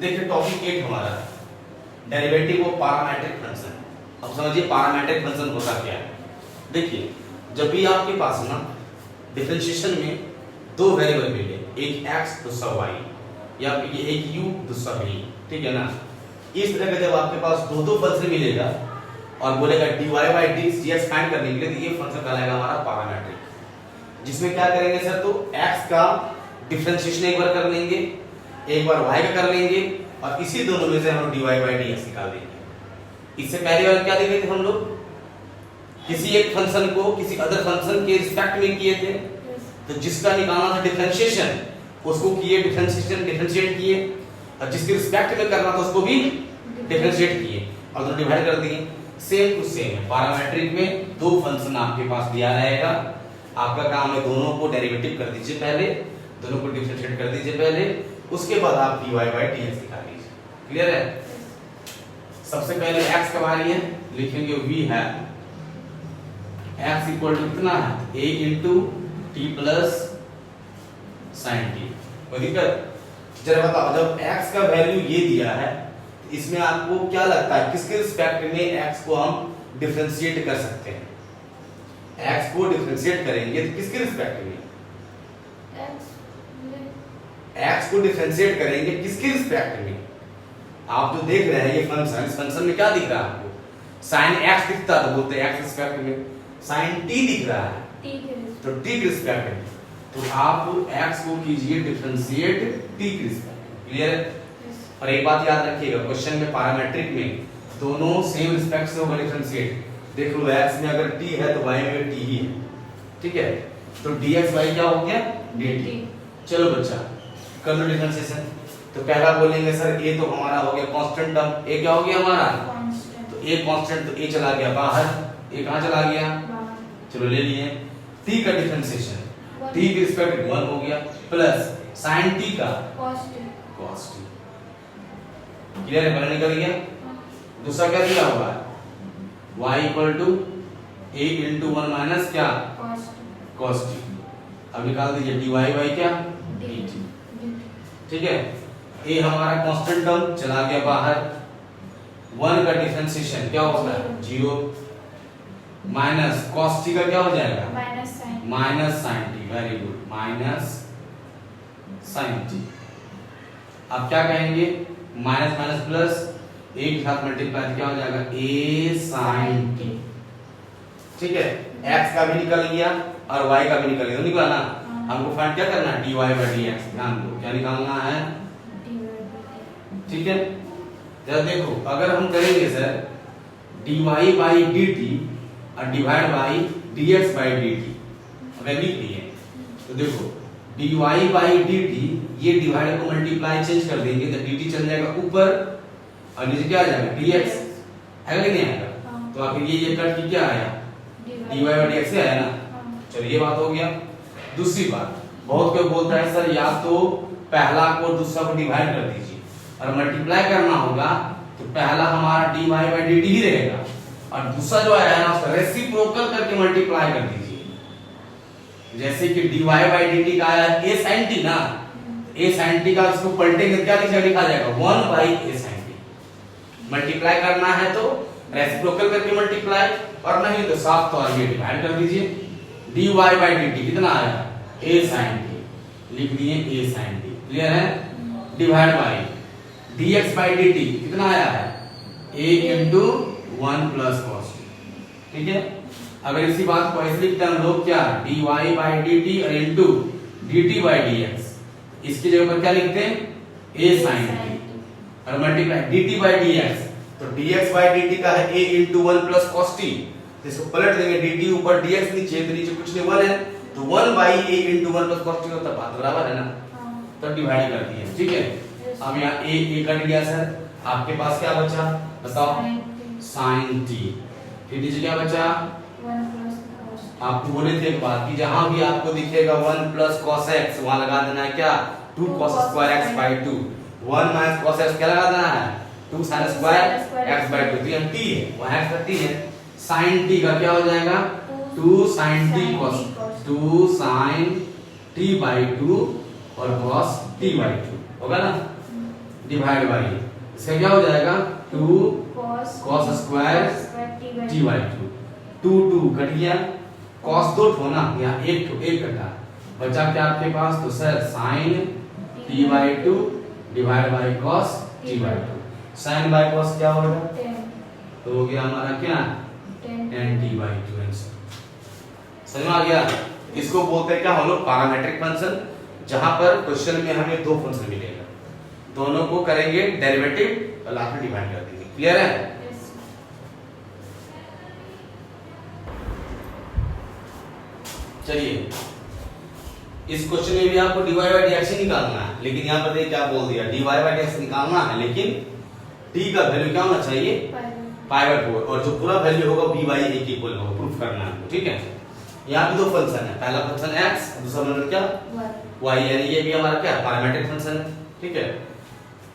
देखिए टॉपिक 8 हमारा derivative of parametric function. अब समझिए पैरामीट्रिक फंक्शन होता क्या है। देखिए जब भी आपके पास ना डिफरेंशिएशन में दो वेरिएबल मिले, एक x दूसरा y, या फिर एक u दूसरा v, ठीक है ना। इस तरह का जब आपके पास दो फंक्शन मिलेगा और बोलेगा dy by dx फाइंड करने के लिए, तो ये फंक्शन कहलाएगा हमारा पैरामीट्रिक, जिसमें क्या करेंगे सर, तो x का डिफरेंशिएशन एक बार कर लेंगे, एक बार y का कर लेंगे, और इसी दोनों में से हम dy by dx निकाल देंगे। इससे पहले वाला क्या देखे थे हम लोग, किसी एक फंक्शन को किसी अदर फंक्शन के रिस्पेक्ट में किए थे, तो जिसका निकालना था डिफरेंशिएशन उसको किए, डिफरेंशिएट किए, और जिसके रिस्पेक्ट में करना था उसको भी डिफरेंशिएट किए और दोनों डिवाइड कर दिए। सेम टू सेम है पैरामीट्रिक में, दो फंक्शन आपके पास दिया रहेगा, आपका काम है दोनों को डेरिवेटिव कर दीजिए पहले, दोनों को डिफरेंशिएट कर दीजिए पहले, उसके बाद आप dy by dx निकाल लीजिए। क्लियर है। सबसे पहले x का वैल्यू है, लिखेंगे v है x इक्वल टू कितना है, a into T plus sign T. कोई दिक्कत? जरा बताओ, जब x का वैल्यू ये दिया है, इसमें आपको क्या लगता है किसके रिस्पेक्ट में x को हम डिफरेंशिएट कर सकते हैं? x को डिफरेंशिएट करेंगे तो किसके रिस्पेक्ट में? x को डिफरेंशिएट करेंगे किसके रिस्पेक्ट में? आप जो देख रहे हैं ये फंक्शन, इस फंक्शन में क्या दिख रहा है आपको? साइन x दिखता है तो बोलते हैं x रिस्पेक्ट में, साइन t दिख रहा है तो t के रिस्पेक्ट में, तो आप x को कीजिए डिफरेंशिएट t के रिस्पेक्ट में। क्लियर? और एक बात याद रखिएगा, क्वेश्चन में पैरामीट्रिक में दोनों सेम रिस्पेक्ट से होगा डिफरेंशिएट। देख लो x में अगर t है तो y में t ही है, ठीक है, तो dx y क्या हो गया, dt। चलो बच्चा कर लो डिफरेंशिएशन। तो पहला बोलेंगे सर a तो हमारा हो गया कांस्टेंट टर्म, a क्या हो गया हमारा, तो a कांस्टेंट, तो a चला गया बाहर, a कहां चला गया, चलो ले लिए। t का डिफरेंशिएशन, t के रिस्पेक्ट 1 हो गया, प्लस sin t का cos t। क्लियर है, पहले निकल गया। दूसरा क्या दिया हुआ है, y equal to a into 1 minus क्या, cos t। अब निकाल दीजिए dy by क्या, dt, ठीक है। a हमारा कांस्टेंट टर्म चला गया बाहर, 1 का डिफरेंशिएशन क्या होगा, 0, माइनस cos t का क्या हो जाएगा, minus sin t। Very good, minus sin t। अब क्या कहेंगे, माइनस माइनस प्लस, एक के साथ मल्टीप्लाई क्या हो जाएगा, a sin t, ठीक है। x का भी निकल गया और y का भी निकल गया, तो निकला ना। हमको फाइंड क्या करना है, dy by dx। ध्यान दो क्या निकालना है, ठीक है। जरा देखो, अगर हम करेंगे सर dy by dt और divide by dx by dt, अगर लिख लिए तो देखो dy by dt, ये डिवाइड को मल्टीप्लाई चेंज कर देंगे तो dt चल जाएगा ऊपर और नीचे क्या आ जाएगा, dx आएगा कि नहीं आएगा। तो आखिर ये कट की क्या आया, dy by dx से आया ना। चलो ये बात हो गया। दूसरी बात, बहुत कोई बोलता है सर या तो पहला को दूसरा को डिवाइड कर दीजिए और मल्टीप्लाई करना होगा, तो पहला हमारा dy by dt ही रहेगा और दूसरा जो आया है ना उसका रेसिप्रोकल करके मल्टीप्लाई कर दीजिए। जैसे कि dy by dt का आया a sin t ना, a sin t का इसको पलटेंगे क्या लिखा जाएगा, 1 by a sin t। Multiply करना है तो रेसिप्रोकल करके मल्टीप्लाई, और नहीं तो साफ तौर पे डिवाइड कर दीजिए। dy by dt कितना आया, a sin t, लिख दिए a sin t। क्लियर है। Divide by dx by dt कितना आया है, a into 1 plus cos t, ठीक है। अगर इसी बात को ऐसे लिखते हैं हम लोग क्या, dy by dt और into dt by dx, इसकी जगह पर क्या लिखते हैं, a sin t और मल्टीप्लाई dt by dx, तो dx by dt का है a into 1 plus cos t, इसको पलट देंगे dt ऊपर dx नीचे, तो नीचे कुछ नहीं 1 है, तो 1 by a into 1 plus cos t होता है, बात बराबर है ना। तो डिवाइड कर दिए, ठीक है। अब यहाँ a कट गया सर, आपके पास क्या बचा बताओ, sin t, फिर नीचे क्या बचा, आपको बोले थे एक बात कि जहां भी आपको दिखेगा 1 plus cos x, वहां लगा देना है क्या, 2 cos square x by 2, 1 minus cos x क्या लगा देना है, 2 sin square x by 2, तो यहाँ t है, वहां x t है। sin t का क्या हो जाएगा, 2 sin t cos, 2 sin t by 2 और cos t by 2 होगा ना। डिवाइड बाई, इसका क्या हो जाएगा 2 cos स्क्वायर t/2, 2 कट गया, cos 2 ठो ना, यहाँ एक कटा, बचा क्या आपके पास, तो sir sin t/2 divide by cos t/2, sin by cos क्या होगा, तो हो गया हमारा क्या 10 t/2 आंसर। समझ में आ गया? इसको बोलते हैं क्या हम लोग, पैरामीट्रिक फंक्शन, जहां पर क्वेश्चन में हमें दो फंक्शन मिलेगा, दोनों को करेंगे डेरिवेटिव और लास्ट में डिवाइड कर देंगे। क्लियर है? चलिए, इस क्वेश्चन में भी आपको dy बाई dx ही निकालना है, लेकिन यहाँ पर देखिए क्या बोल दिया, dy बाई dx निकालना है, लेकिन t का वैल्यू क्या होना चाहिए, π/4, और जो पूरा वैल्यू होगा b बाई a के इक्वल होगा, प्रूफ करना है। ठीक है, यहाँ पे दो फंक्शन है, पहला फंक्शन x, दूसरा फंक्शन क्या y, यानी ये भी हमारा क्या पैरामीट्रिक फंक्शन है। ठीक है,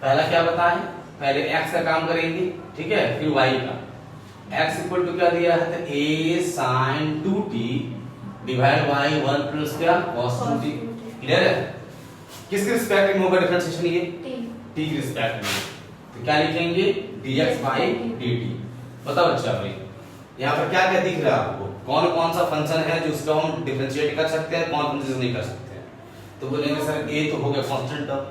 पहला क्या बताएं, पहले x का काम करेंगे, ठीक है, फिर y का। x इक्वल टू क्या दिया है, तो a sin 2t divide by 1 plus क्या cos 2t। क्लियर है? किसके रिस्पेक्ट में होगा डिफरेंशिएशन, ये t के रिस्पेक्ट में, तो क्या लिखेंगे dx बाई dt। बताओ अच्छा भाई, यहाँ पर क्या क्या दिख रहा है आपको, कौन कौन सा फंक्शन है जो उसका हम डिफरेंशिएट कर सकते हैं, कौन कौन से नहीं कर सकते हैं। तो बोलेंगे सर a तो हो गया कांस्टेंट टर्म,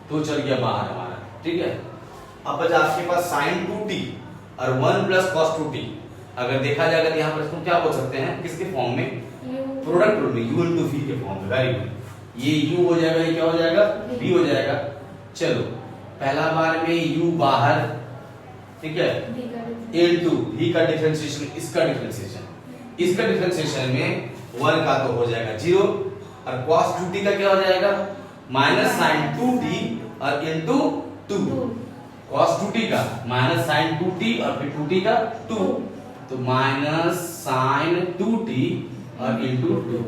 तो चल गया बाहर हमारा। ठीक है, अब बचा आपके पास sin 2t और 1 प्लस cos 2t। अगर देखा जाएगा तो यहाँ पर इसको क्या बोल सकते हैं, किसके फॉर्म में, प्रोडक्ट रूल में, u into v के फॉर्म में। वेरी गुड, ये u हो जाएगा, ये क्या हो जाएगा, v हो जाएगा। चलो, पहला बार में u बाहर, ठीक है, into v का डिफरेंशिएशन, इसका डिफरेंशिएशन में 1 का तो हो जाएगा 0, और cos 2t का क्या हो जाएगा, माइनस sin 2t और into 2, cos 2t का माइनस sin 2t और फिर 2t का 2, तो माइनस sin 2t और into 2।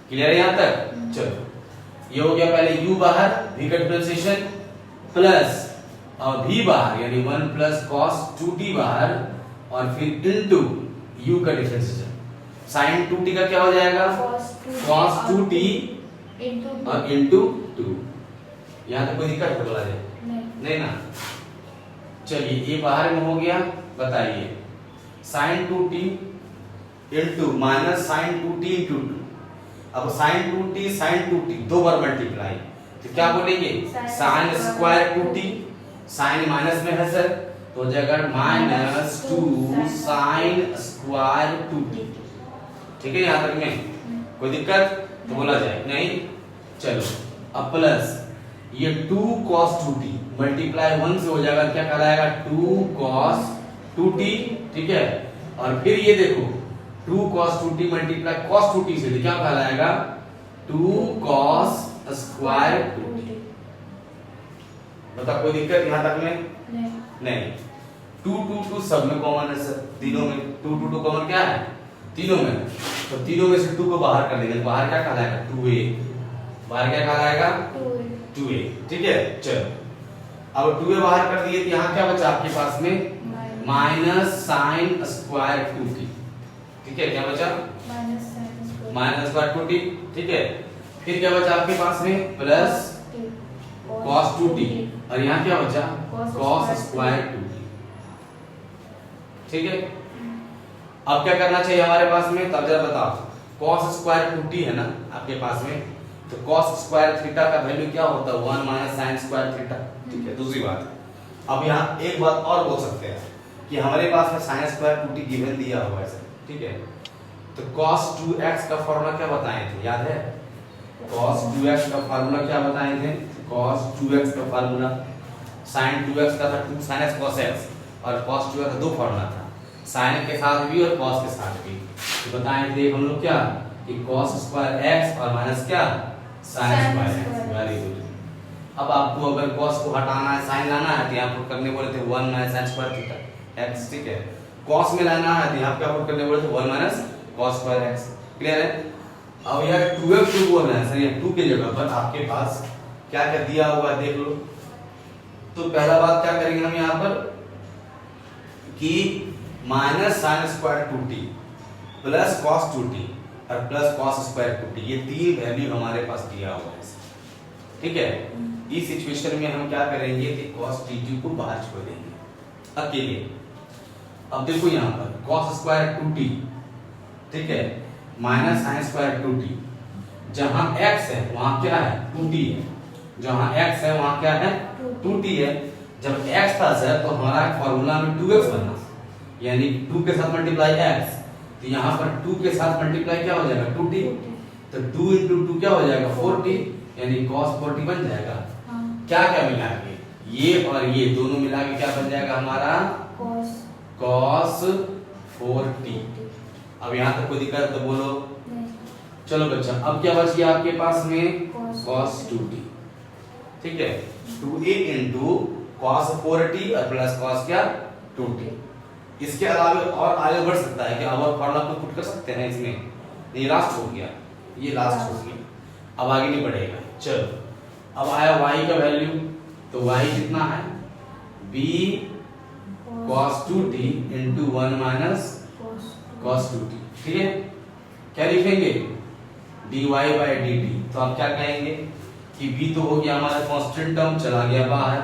क्लियर है यहाँ तक? चलो, ये हो गया पहले u बाहर, v का डिफरेंशिएशन, प्लस और v बाहर यानी 1 प्लस cos 2t बाहर, और फिर into u का डिफरेंशिएशन। sin 2t का क्या हो जाएगा, cos 2t और into 2। यहाँ तक कोई दिक्कत बोला जाए नहीं ना? चलिए, ये बाहर में हो गया, बताइए sin 2t into minus sin 2t into 2। अब sin 2t दो बार मल्टीप्लाई, तो क्या बोलेंगे, sin square 2t, sin minus में है सर, तो हो जाएगा माइनस 2 sin स्क्वायर 2t। ठीक है, यहाँ तक में कोई दिक्कत तो बोला जाए नहीं? चलो, अब प्लस ये 2 cos 2t मल्टीप्लाई 1 से हो जाएगा, क्या कहलाएगा, 2 cos 2t। ठीक है, और फिर ये देखो 2 cos 2t multiply cos 2t से क्या कहलाएगा, 2 cos स्क्वायर 2t। बता, कोई दिक्कत यहाँ तक में नहीं? 2 सब में कॉमन है सर, तीनों में 2 कॉमन क्या है, तीनों में, तो तीनों में से 2 को बाहर कर देंगे, बाहर क्या कहलाएगा, 2a, बाहर क्या कहलाएगा, 2a। ठीक है, चलो, अब 2a बाहर कर दिए, तो यहाँ क्या बचा आपके पास में, माइनस साइन स्क्वायर 2t। ठीक है, क्या बचा, माइनस स्क्वायर 2t। ठीक है, फिर क्या बचा आपके पास में, प्लस cos 2t, और यहाँ क्या बचा, cos स्क्वायर 2t। ठीक है, अब क्या करना चाहिए हमारे पास में, तब जरा बताओ, cos स्क्वायर 2t है ना आपके पास में, तो cos स्क्वायर थीटा का वैल्यू क्या होता है, 1 माइनस sin स्क्वायर थीटा। ठीक है, दूसरी बात, अब यहाँ एक बात और बोल सकते हैं कि हमारे पास में sin स्क्वायर 2t गिवन दिया हुआ है सर। ठीक है, तो cos 2x का फॉर्मूला क्या बताए थे, याद है, cos 2x का फॉर्मूला क्या बताए थे, cos 2x का फॉर्मूला, sin 2x का था 2 sin x cos x, और cos 2x का दो फॉर्मूला था, sin के साथ भी और cos के साथ भी। तो बताए थे हम लोग क्या, कि cos स्क्वायर x और माइनस क्या, sin square x। Very good. अब आपको अगर cos को हटाना है, sin लाना है, तो यहाँ पर करने बोले थे 1 minus sin square theta x। ठीक है, cos में लाना है, तो यहाँ क्या पुट करने बोले थे 1 minus cos square x। Clear है? अब यार 2x 2 बोलना है सर, ये 2 की जगह पर आपके पास क्या क्या दिया हुआ है देख लो। तो पहला बात क्या करेंगे हम यहाँ पर कि minus sine square 2t plus cos 2t और प्लस cos स्क्वायर 2t, ये तीन वैल्यू हमारे पास दिया हुआ है। ठीक है, इस सिचुएशन में हम क्या करेंगे कि cos dt को बाहर छोड़ देंगे अकेले। अब देखो यहाँ पर cos स्क्वायर 2t, ठीक है, माइनस साइन स्क्वायर 2t, जहां x है वहां क्या है 2t है, जहां x है वहां क्या है 2t है। जब x प्लस है तो हमारा फॉर्मूला में 2x बनना, यानी 2 के साथ मल्टीप्लाई x, तो यहाँ पर 2 के साथ मल्टीप्लाई क्या हो जाएगा 2t, तो 2 into 2 क्या हो जाएगा 4t, यानी cos 4t बन जाएगा। क्या क्या मिला के ये और ये दोनों मिला के क्या बन जाएगा हमारा cos 4t। अब यहाँ तक कोई दिक्कत तो बोलो। चलो बच्चा, अब क्या बच गया आपके पास में cos 2t, ठीक है, 2a into cos 4t और प्लस cos क्या 2t। इसके अलावा और आगे बढ़ सकता है कि अब फॉर्मूला को पुट कर सकते हैं इसमें, ये लास्ट हो गया, ये लास्ट हो गया, अब आगे नहीं बढ़ेगा। चलो अब आया y का वैल्यू, तो y कितना है b cos 2t into 1 minus cos 2t, ठीक है। क्या लिखेंगे dy by dt, तो आप क्या कहेंगे कि b तो हो गया हमारा कांस्टेंट टर्म, चला गया बाहर।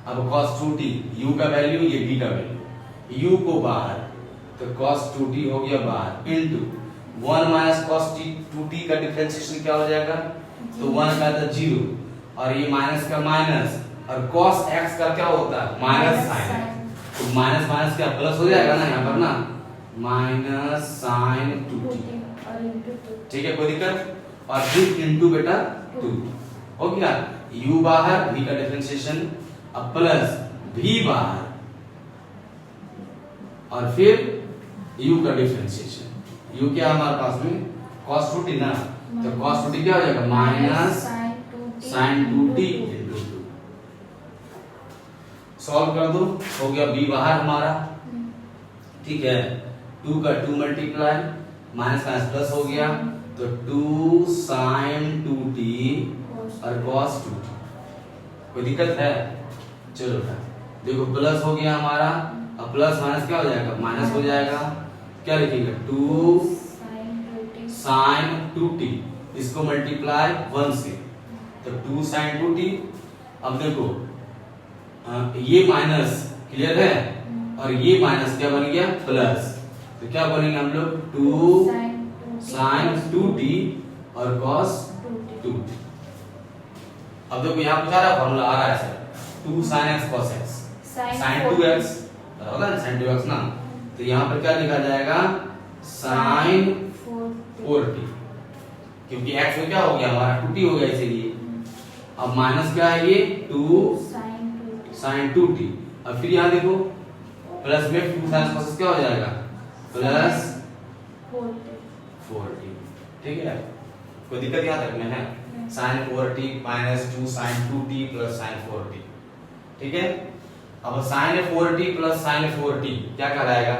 अब cos 2t u का वैल्यू, ये b का वैल्यू, u को बाहर, तो cos 2t हो गया बाहर, इनटू 1 minus cos 2t का डिफरेंशिएशन क्या हो जाएगा, तो 1 का तो 0 और ये माइनस का माइनस, और cos x का क्या होता है माइनस साइन, तो माइनस माइनस क्या प्लस हो जाएगा ना यहाँ पर ना, माइनस साइन 2t, ठीक है, कोई दिक्कत। और फिर इनटू बेटा 2 हो गया, u बाहर, v का डिफरेंशिएशन, अब प्लस v बाहर और फिर u का डिफरेंशिएशन। u क्या हमारे पास में cos 2t ना, तो cos 2t क्या हो जाएगा minus sin 2t into 2। Solve कर दो, हो गया b बाहर हमारा, ठीक है, 2 का 2 मल्टीप्लाई, माइनस माइनस प्लस हो गया, तो 2 sin 2t और cos 2t। कोई दिक्कत है? चलो देखो प्लस हो गया हमारा, अब प्लस माइनस क्या हो जाएगा माइनस हो जाएगा, क्या लिखेंगे 2 sin 2t, इसको मल्टीप्लाई 1 से, तो 2 sin 2t। अब देखो ये माइनस क्लियर है और ये माइनस क्या बन गया प्लस, तो क्या बोलेंगे हम लोग 2 sin 2t और cos 2t। अब देखो यहाँ पूछा रहा फॉर्मूला आ रहा है sir 2 sin x cos x sin 2x होगा ना sin 2x ना, तो यहाँ पर क्या लिखा जाएगा sin 4t, क्योंकि x में क्या हो गया हमारा 2t हो गया इसीलिए। अब माइनस क्या है ये 2 sin 2t, अब फिर यहाँ देखो प्लस में 2 sin cos क्या हो जाएगा प्लस 4t, ठीक है, कोई दिक्कत यहाँ तक में है, sin 4t minus 2 sin 2t plus sin 4t, ठीक है। अब sin 4t plus sin 4t क्या कहलाएगा,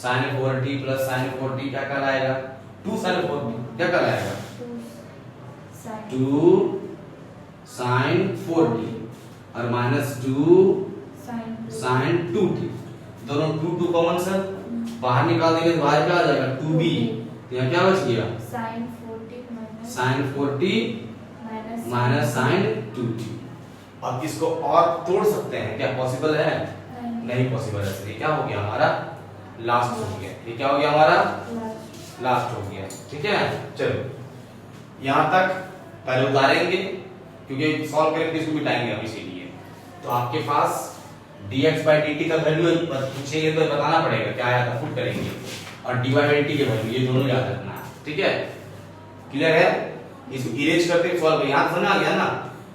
sin 4t plus sin 4t क्या कहलाएगा 2 sin 4t क्या कहलाएगा 2 sin 4t और माइनस 2 sin 2t, दोनों 2 कॉमन सर, बाहर निकाल देंगे तो बाहर क्या आ जाएगा 2b, तो यहाँ क्या बच गया sin 4t minus sin 2t। अब इसको और तोड़ सकते हैं क्या, पॉसिबल है नहीं पॉसिबल है, इसलिए क्या हो गया हमारा लास्ट हो गया, ये क्या हो गया हमारा लास्ट हो गया, ठीक है। चलो यहाँ तक पहले उतारेंगे क्योंकि सॉल्व करेंगे इसको मिटाएंगे हम, इसीलिए तो आपके पास dx by dt का वैल्यू पूछेंगे तो बताना पड़ेगा क्या आया था, पुट करेंगे, और dy by dt के वैल्यू ये दोनों याद रखना है, ठीक है, क्लियर है। इसको इरेज करके सॉल्व याद समझ आ गया ना,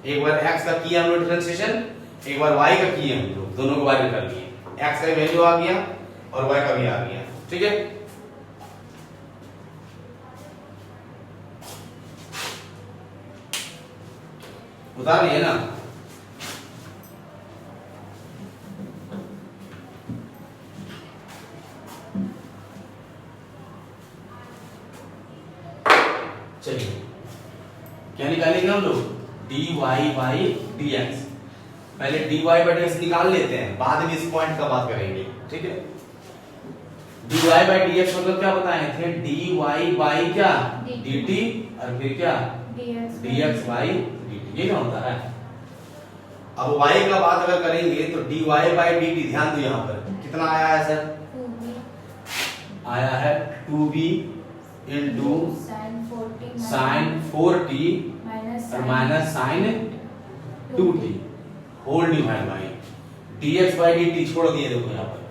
एक बार x का किया हम लोग डिफरेंशिएशन, एक बार y का किया हम लोग, दोनों को वाइड कर लिए, x का वैल्यू आ गया और y का भी आ गया, ठीक है। उतार लिए ना, चलिए क्या निकालेंगे हम लोग dy by dx, पहले dy by dx निकाल लेते हैं, बाद में इस पॉइंट का बात करेंगे, ठीक है। dy by dx मतलब क्या बताए थे, dy by क्या dt और फिर क्या dx by dt, ये क्या होता है। अब y का बात अगर करेंगे तो dy बाई dt, ध्यान दो यहाँ पर कितना आया है सर, आया है 2b इंटू साइन 4t और minus sine 2t whole divide by dx by dt छोड़ दिए, देखो यहाँ पर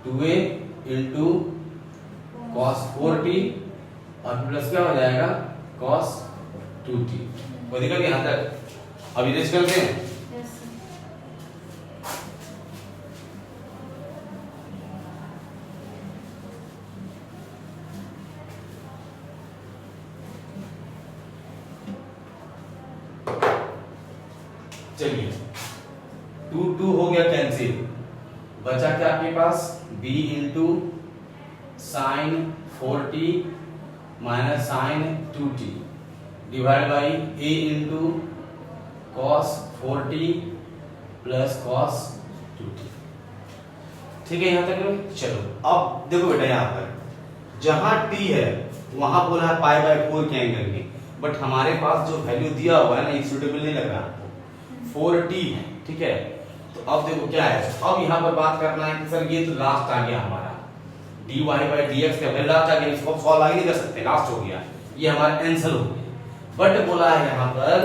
2a इंटू cos 4t और प्लस क्या हो जाएगा cos 2t। कोई दिक्कत यहाँ तक, अब इरेज करते हैं। चलिए 2 हो गया कैंसिल, बचा क्या आपके पास b into sine 4t minus sine 2t divide by a into cos 4t plus cos 2t। ठीक है यहाँ तक। चलो अब देखो बेटा यहाँ पर जहां t है वहां बोला है पाई बाई 4 के एंगल में, बट हमारे पास जो वैल्यू दिया हुआ है ना ये सुटेबल नहीं लग रहा, 4t है, ठीक है। तो अब देखो क्या है, अब यहाँ पर बात करना है कि सर ये तो लास्ट आ गया हमारा dy बाई dx का वैल्यू लास्ट आ गया, इसको सॉल्व आगे नहीं कर सकते, लास्ट हो गया, ये हमारा आंसर हो गया। बट बोला है यहाँ पर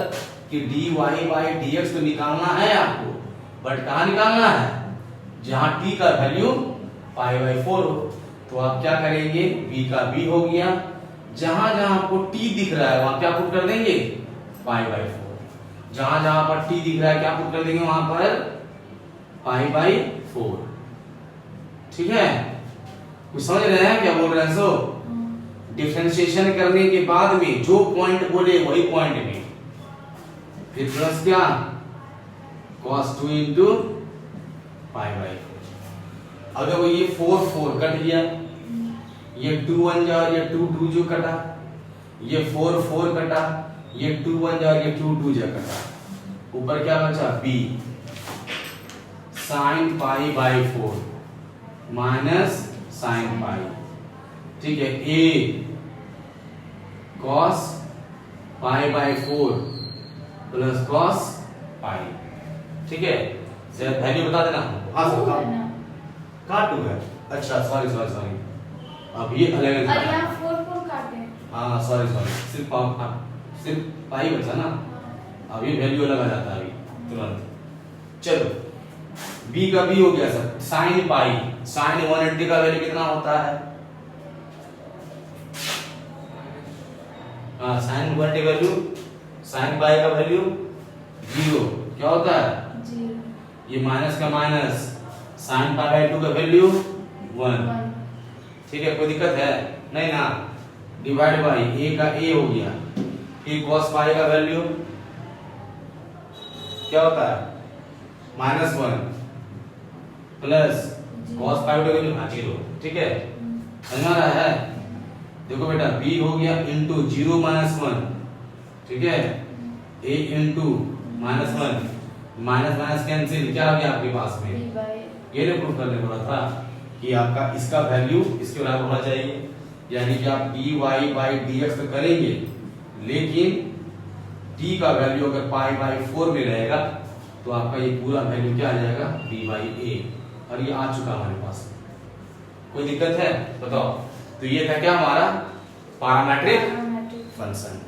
कि dy बाई dx को निकालना है आपको, बट कहाँ निकालना है, जहां t का वैल्यू पाई बाई 4 हो। तो आप क्या करेंगे, b का b हो गया, जहां जहां आपको t दिख रहा है वहां क्या पुट कर देंगे पाई बाई 4, जहां जहां पर t दिख रहा है क्या पुट कर देंगे वहां पर पाई बाई 4। ठीक है, कुछ समझ रहे हैं क्या बोल रहे हैं। सो डिफरेंशिएशन करने के बाद में जो पॉइंट बोले वही पॉइंट में फिर प्लस क्या cos 2 इंटू पाई बाई 4। अब देखो ये 4 4 कट गया, ये 2 1 जा और ये 2 2 जो कटा, ये 4 4 कटा, ये 2 1 जा और ये 2 2 जा कटा, ऊपर क्या बचा b sine pi by 4 minus sine pi, ठीक है, a cos pi by 4 plus cos पाई। ठीक है, जरा वैल्यू बता देना। हाँ सर, कहाँ 2 है, अच्छा सॉरी सॉरी सॉरी, अब ये अलग अलग और यहाँ 4 4 काटे। हाँ सॉरी सॉरी, सिर्फ पाई बचा ना, अब ये वैल्यू अलग आ जाता है अभी तुरंत। चलो b का b हो गया सर, साइन पाई, साइन 180 का वैल्यू कितना होता है, हाँ साइन 180 वैल्यू, साइन पाई का वैल्यू 0, क्या होता है 0, ये माइनस का माइनस, साइन पाई बाई 2 का वैल्यू 1। ठीक है, कोई दिक्कत है नहीं ना। डिवाइड बाई a का a हो गया, फिर cos पाई का वैल्यू क्या होता है -1 प्लस cos पाई का वैल्यू 0। ठीक है, समझ आ रहा है। देखो बेटा b हो गया इंटू 0 -1, ठीक है, a into -1, minus minus cancel, क्या आ गया आपके पास में, ये ने प्रूफ करने बोला था कि आपका इसका वैल्यू इसके बराबर होना चाहिए, यानी कि आप dy बाई dx तो करेंगे लेकिन t का वैल्यू अगर पाई बाई 4 में रहेगा तो आपका ये पूरा वैल्यू क्या आ जाएगा b बाई a, और ये आ चुका हमारे पास। कोई दिक्कत है बताओ। तो ये था क्या हमारा पैरामीट्रिक फंक्शन।